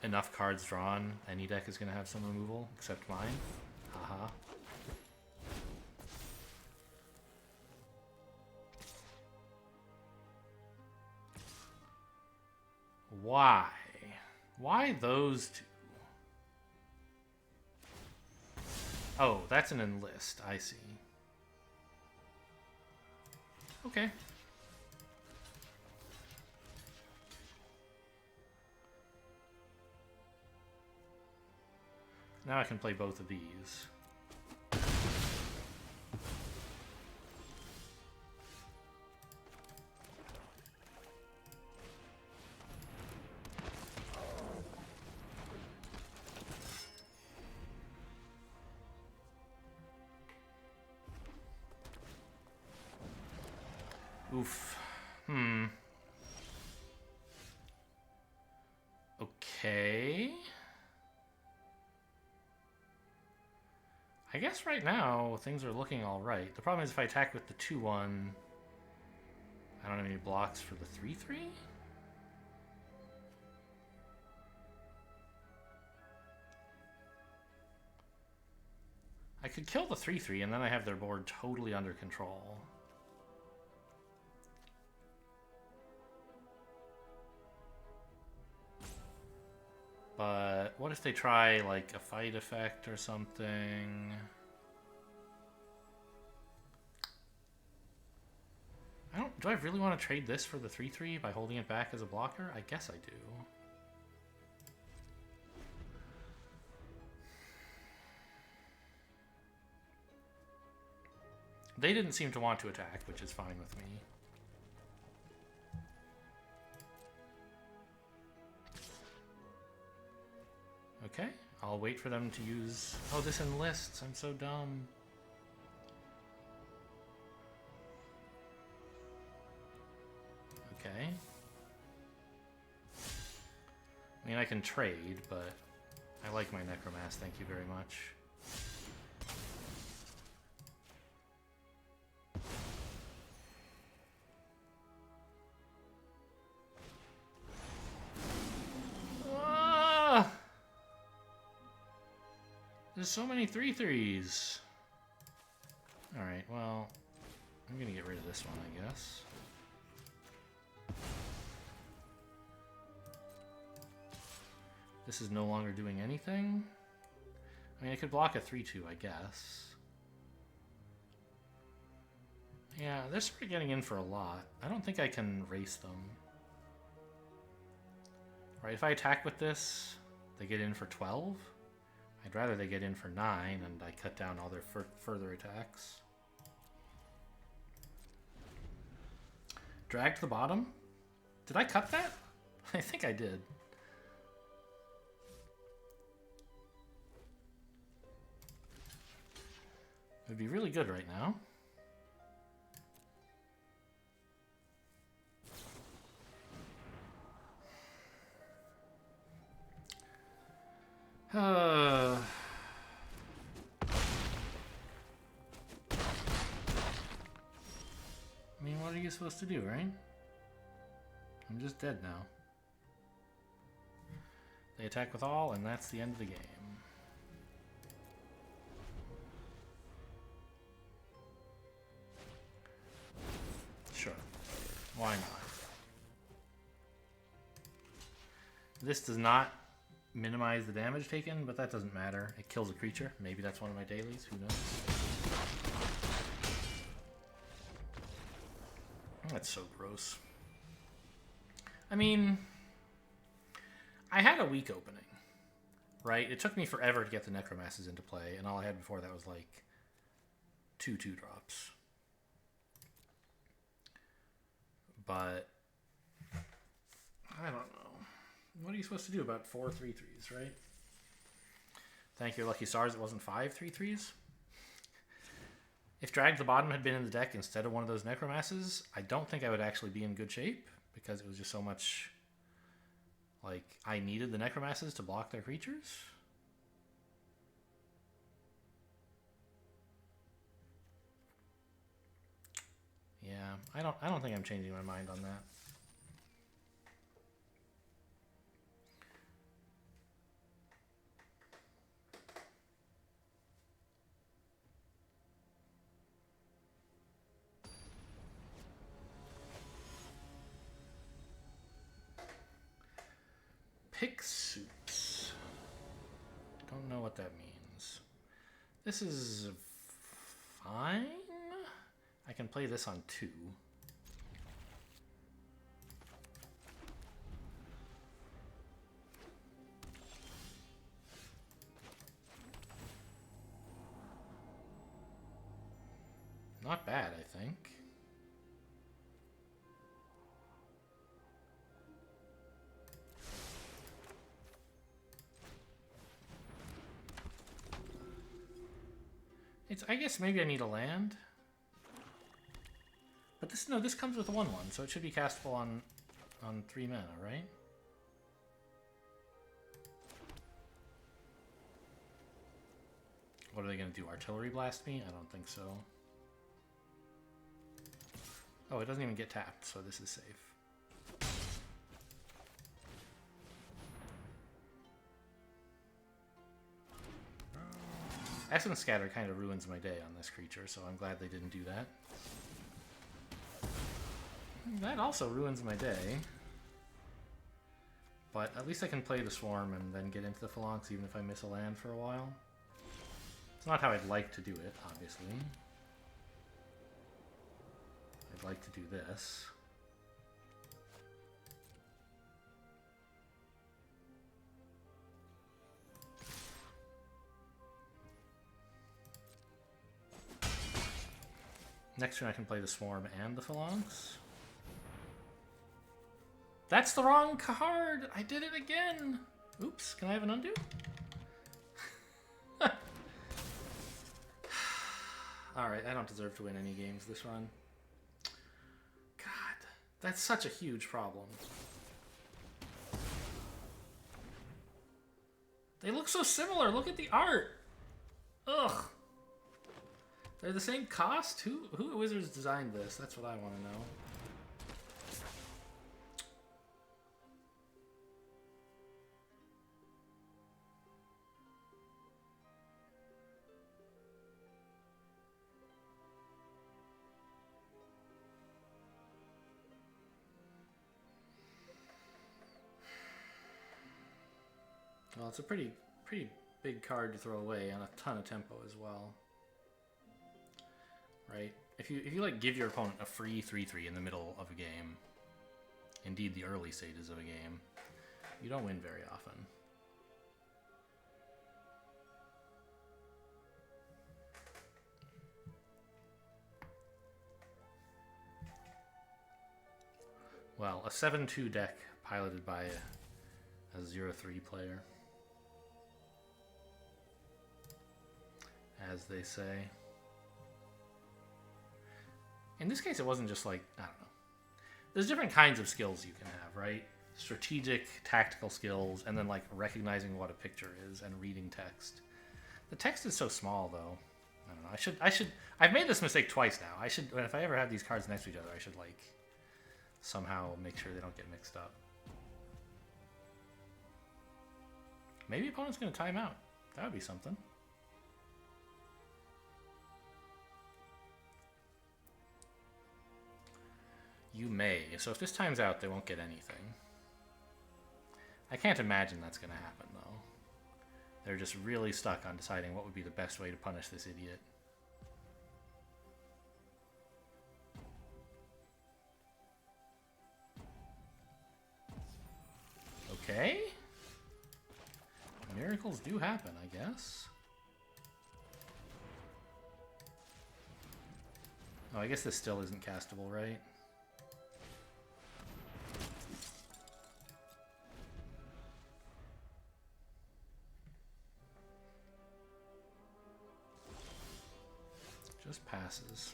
enough cards drawn. Any deck is going to have some removal, except mine. Haha. Why? Why those two? Oh, that's an enlist. I see. Okay. Now I can play both of these. Oof. Okay. I guess right now things are looking alright. The problem is if I attack with the 2-1, I don't have any blocks for the 3-3? I could kill the 3-3 and then I have their board totally under control. But what if they try like a fight effect or something? Do I really want to trade this for the 3-3 by holding it back as a blocker? I guess I do. They didn't seem to want to attack, which is fine with me. Okay, I'll wait for them to use... Oh, this enlists. I'm so dumb. Okay. I mean, I can trade, but I like my Necromass, thank you very much. There's so many 3-3s. Alright, well, I'm gonna get rid of this one, I guess. This is no longer doing anything. I mean, I could block a 3-2, I guess. Yeah, they're sort of getting in for a lot. I don't think I can race them. Right, if I attack with this, they get in for 12. I'd rather they get in for 9 and I cut down all their further attacks. Drag to the bottom? Did I cut that? I think I did. It would be really good right now. I mean, what are you supposed to do, right? I'm just dead now. They attack with all, and that's the end of the game. Why not? This does not minimize the damage taken, but that doesn't matter. It kills a creature. Maybe that's one of my dailies. Who knows? That's so gross. I mean, I had a weak opening, right? It took me forever to get the Necromancers into play, and all I had before that was like 2/2 drops. But I don't know. What are you supposed to do about 4 3/3s, right? Thank your lucky stars it wasn't 5 3/3s. If Drag the Bottom had been in the deck instead of one of those Necromancers, I don't think I would actually be in good shape, because it was just so much, like, I needed the Necromancers to block their creatures. Yeah, I don't think I'm changing my mind on that. Pick suits. Don't know what that means. This is fine. I can play this on 2. Not bad, I think. I guess maybe I need a land. But this comes with a 1/1, so it should be castable on 3 mana, right? What are they going to do? Artillery blast me? I don't think so. Oh, it doesn't even get tapped, so this is safe. Essence Scatter kind of ruins my day on this creature, so I'm glad they didn't do that. That also ruins my day. But at least I can play the Swarm and then get into the Phalanx even if I miss a land for a while. It's not how I'd like to do it, obviously. I'd like to do this. Next turn I can play the Swarm and the Phalanx. That's the wrong card! I did it again! Oops, can I have an undo? Alright, I don't deserve to win any games this run. God, that's such a huge problem. They look so similar, look at the art! Ugh! They're the same cost? Who at Wizards designed this? That's what I want to know. Well, it's a pretty big card to throw away and a ton of tempo as well. Right? If you like give your opponent a free 3/3 in the middle of a game, indeed the early stages of a game, you don't win very often. Well, a 7/2 deck piloted by a 0/3 player, as they say. In this case, it wasn't just like, I don't know. There's different kinds of skills you can have, right? Strategic, tactical skills, and then like recognizing what a picture is and reading text. The text is so small, though. I don't know. I've made this mistake twice now. If I ever have these cards next to each other, I should like somehow make sure they don't get mixed up. Maybe opponent's going to time out. That would be something. You may. So if this times out, they won't get anything. I can't imagine that's going to happen, though. They're just really stuck on deciding what would be the best way to punish this idiot. Okay. Miracles do happen, I guess. Oh, I guess this still isn't castable, right? Just passes.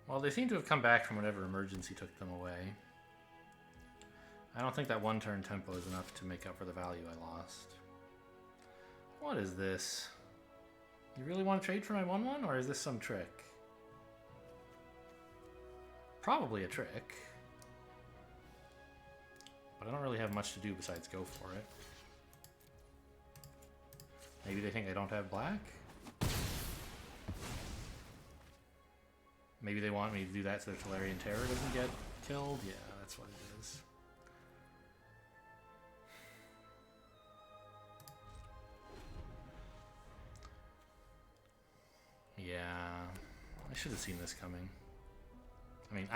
Well, they seem to have come back from whatever emergency took them away. I don't think that one turn tempo is enough to make up for the value I lost. What is this? You really want to trade for my 1/1, or is this some trick? Probably a trick. But I don't really have much to do besides go for it. Maybe they think I don't have black? Maybe they want me to do that so their Tolarian Terror doesn't get killed? Yeah, that's what it is. Yeah, I should have seen this coming. I mean,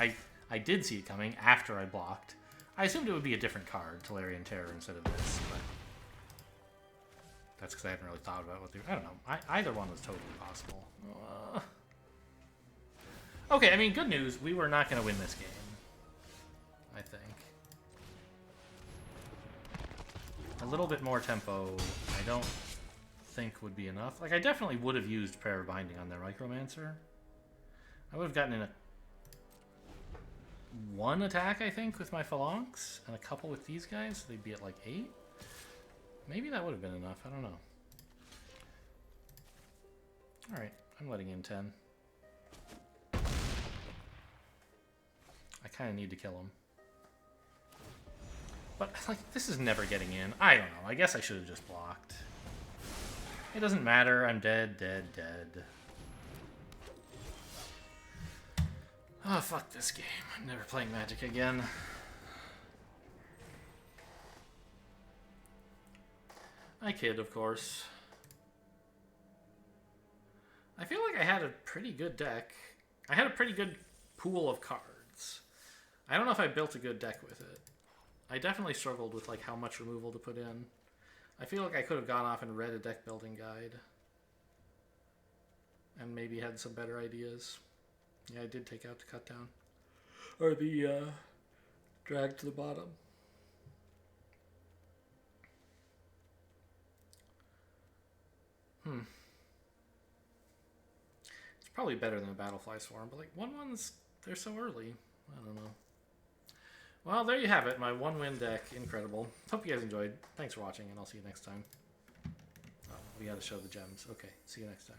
I did see it coming after I blocked. I assumed it would be a different card, Tolarian Terror, instead of this, but that's because I hadn't really thought about what they were. I don't know. Either one was totally possible. Okay, I mean, good news. We were not going to win this game, I think. A little bit more tempo, I don't think would be enough. Like, I definitely would have used Prayer of Binding on their Micromancer. I would have gotten in a one attack, I think, with my Phalanx, and a couple with these guys, so they'd be at like 8. Maybe that would have been enough, I don't know. Alright, I'm letting in 10. I kind of need to kill him. But, like, this is never getting in. I don't know. I guess I should have just blocked. It doesn't matter. I'm dead, dead, dead. Oh, fuck this game. I'm never playing Magic again. I kid, of course. I feel like I had a pretty good deck. I had a pretty good pool of cards. I don't know if I built a good deck with it. I definitely struggled with like how much removal to put in. I feel like I could have gone off and read a deck building guide. And maybe had some better ideas. Yeah, I did take out the cut down. Or the drag to the bottom. It's probably better than a Battlefly Swarm, but like 1/1s, they're so early. I don't know. Well, there you have it. My 1-win deck. Incredible. Hope you guys enjoyed. Thanks for watching, and I'll see you next time. Oh, we gotta show the gems. Okay, see you next time.